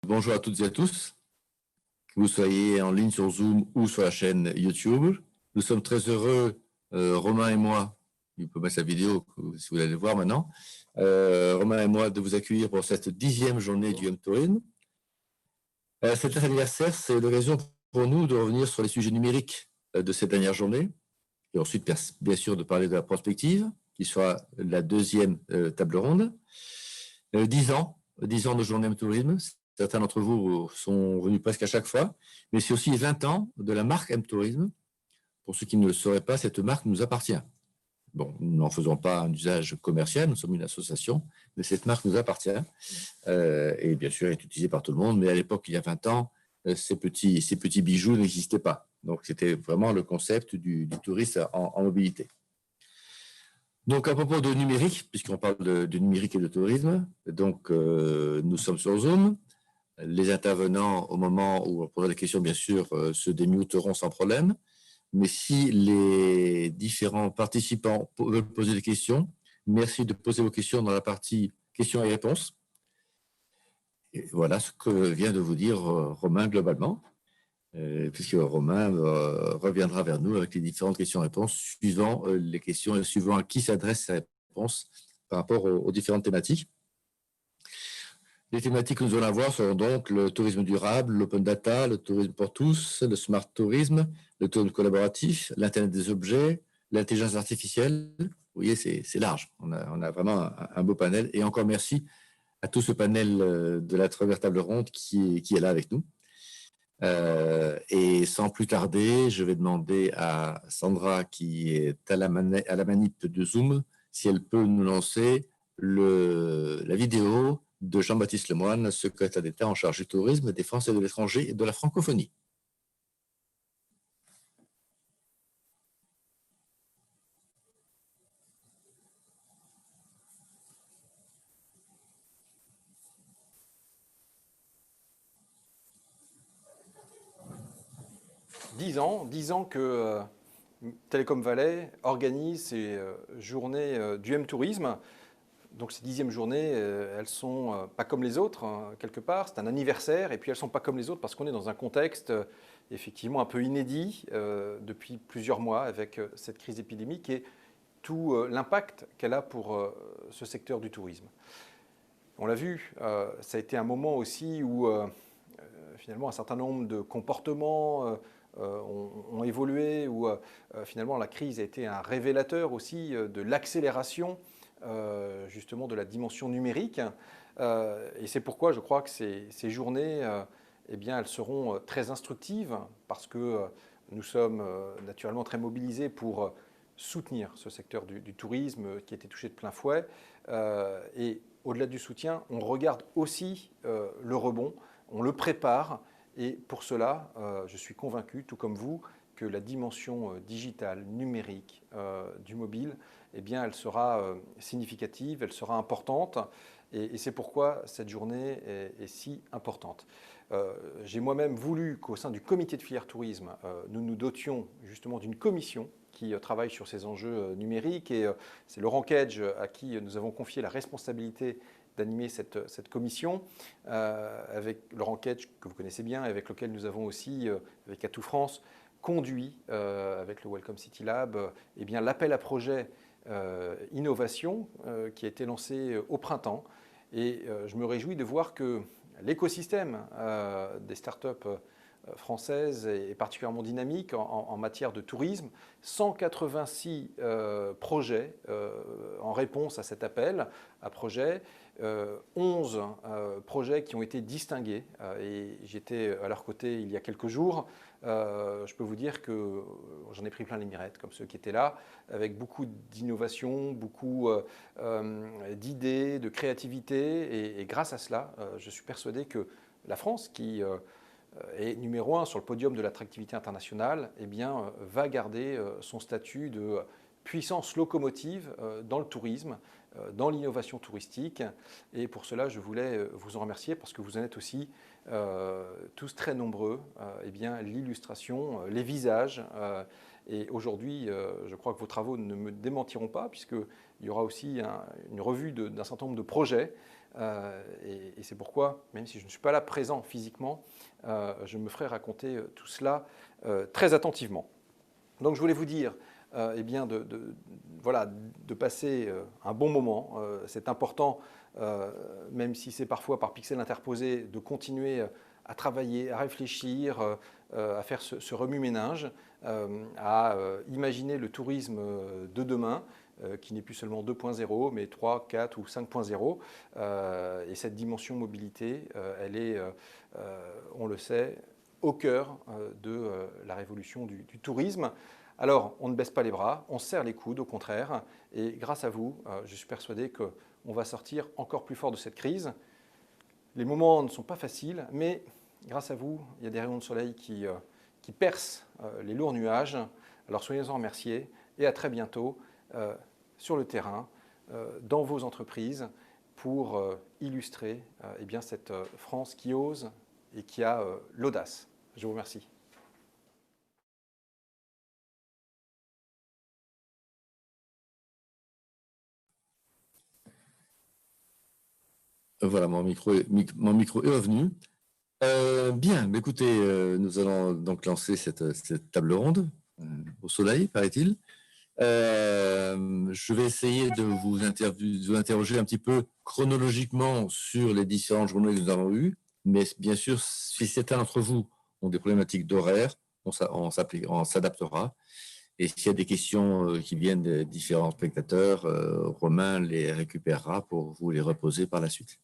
Bonjour à toutes et à tous, que vous soyez en ligne sur Zoom ou sur la chaîne YouTube. Nous sommes très heureux, Romain et moi, il peut mettre sa vidéo si vous allez le voir maintenant, Romain et moi de vous accueillir pour cette 10e journée du M-Tourisme. Cet anniversaire, c'est l'occasion pour nous de revenir sur les sujets numériques de cette dernière journée et ensuite, bien sûr, de parler de la prospective, qui sera la deuxième table ronde. 10 ans de journée M-Tourisme. Certains d'entre vous sont venus presque à chaque fois, mais c'est aussi 20 ans de la marque M-Tourisme. Pour ceux qui ne le sauraient pas, cette marque nous appartient. Bon, nous n'en faisons pas un usage commercial, nous sommes une association, mais cette marque nous appartient et bien sûr, elle est utilisée par tout le monde. Mais à l'époque, il y a 20 ans, ces petits bijoux n'existaient pas. Donc, c'était vraiment le concept du touriste en mobilité. Donc, à propos de numérique, puisqu'on parle de numérique et de tourisme, donc nous sommes sur Zoom. Les intervenants, au moment où on posera des questions, bien sûr, se démuteront sans problème. Mais si les différents participants veulent poser des questions, merci de poser vos questions dans la partie questions et réponses. Et voilà ce que vient de vous dire Romain globalement, puisque Romain reviendra vers nous avec les différentes questions-réponses suivant les questions et suivant à qui s'adresse ces réponses par rapport aux différentes thématiques. Les thématiques que nous allons avoir seront donc le tourisme durable, l'open data, le tourisme pour tous, le smart tourisme, le tourisme collaboratif, l'Internet des objets, l'intelligence artificielle. Vous voyez, c'est large. On a vraiment un beau panel. Et encore merci à tout ce panel de la première table ronde qui est là avec nous. Et sans plus tarder, je vais demander à Sandra, qui est à la manip de Zoom, si elle peut nous lancer la vidéo de Jean-Baptiste Lemoine, secrétaire d'État en charge du tourisme, des Français de l'étranger et de la francophonie. Dix ans que Télécom Valais organise ces journées du M-Tourisme. Donc ces 10e journées, elles sont pas comme les autres, hein, quelque part. C'est un anniversaire, et puis elles sont pas comme les autres parce qu'on est dans un contexte effectivement un peu inédit depuis plusieurs mois avec cette crise épidémique et tout l'impact qu'elle a pour ce secteur du tourisme. On l'a vu, ça a été un moment aussi où finalement un certain nombre de comportements ont évolué, où finalement la crise a été un révélateur aussi de l'accélération justement de la dimension numérique. Et c'est pourquoi je crois que ces journées, eh bien, elles seront très instructives parce que nous sommes naturellement très mobilisés pour soutenir ce secteur du tourisme qui a été touché de plein fouet. Et au-delà du soutien, on regarde aussi le rebond, on le prépare. Et pour cela, je suis convaincu, tout comme vous, que la dimension digitale, numérique du mobile, eh bien, elle sera significative, elle sera importante. Et c'est pourquoi cette journée est si importante. J'ai moi-même voulu qu'au sein du comité de filière tourisme, nous nous dotions justement d'une commission qui travaille sur ces enjeux numériques. Et c'est Laurent Kedge à qui nous avons confié la responsabilité d'animer cette commission, avec Laurent Kedge, que vous connaissez bien, avec lequel nous avons aussi, avec Atout France, conduit, avec le Welcome City Lab, eh bien, l'appel à projet innovation qui a été lancé au printemps. Et je me réjouis de voir que l'écosystème des startups françaises est particulièrement dynamique en matière de tourisme. 186 projets en réponse à cet appel à projet, 11 projets qui ont été distingués et j'étais à leur côté il y a quelques jours. Je peux vous dire que j'en ai pris plein les mirettes, comme ceux qui étaient là, avec beaucoup d'innovation, beaucoup d'idées, de créativité. Et grâce à cela, je suis persuadé que la France, qui est numéro 1 sur le podium de l'attractivité internationale, eh bien, va garder son statut de puissance locomotive dans le tourisme, dans l'innovation touristique. Et pour cela, je voulais vous en remercier parce que vous en êtes aussi tous très nombreux. Eh bien, l'illustration, les visages. Et aujourd'hui, je crois que vos travaux ne me démentiront pas puisqu'il y aura aussi une revue d'un certain nombre de projets Et c'est pourquoi, même si je ne suis pas là présent physiquement, je me ferai raconter tout cela très attentivement. Donc je voulais vous dire eh bien voilà, de passer un bon moment. C'est important, même si c'est parfois par pixel interposé, de continuer à travailler, à réfléchir, à faire ce remue-ménage, à imaginer le tourisme de demain, qui n'est plus seulement 2.0, mais 3, 4 ou 5.0. Et cette dimension mobilité, elle est, on le sait, au cœur de la révolution du tourisme. Alors, on ne baisse pas les bras, on serre les coudes, au contraire, et grâce à vous, je suis persuadé qu'on va sortir encore plus fort de cette crise. Les moments ne sont pas faciles, mais grâce à vous, il y a des rayons de soleil qui percent les lourds nuages. Alors soyez-en remerciés et à très bientôt sur le terrain, dans vos entreprises, pour illustrer eh bien, cette France qui ose et qui a l'audace. Je vous remercie. Voilà, mon micro est revenu. Bien, mais écoutez, nous allons donc lancer cette table ronde au soleil, paraît-il. Je vais essayer de vous interroger un petit peu chronologiquement sur les différentes journées que nous avons eues, mais bien sûr, si certains d'entre vous ont des problématiques d'horaire, on s'adaptera. Et s'il y a des questions qui viennent des différents spectateurs, Romain les récupérera pour vous les reposer par la suite.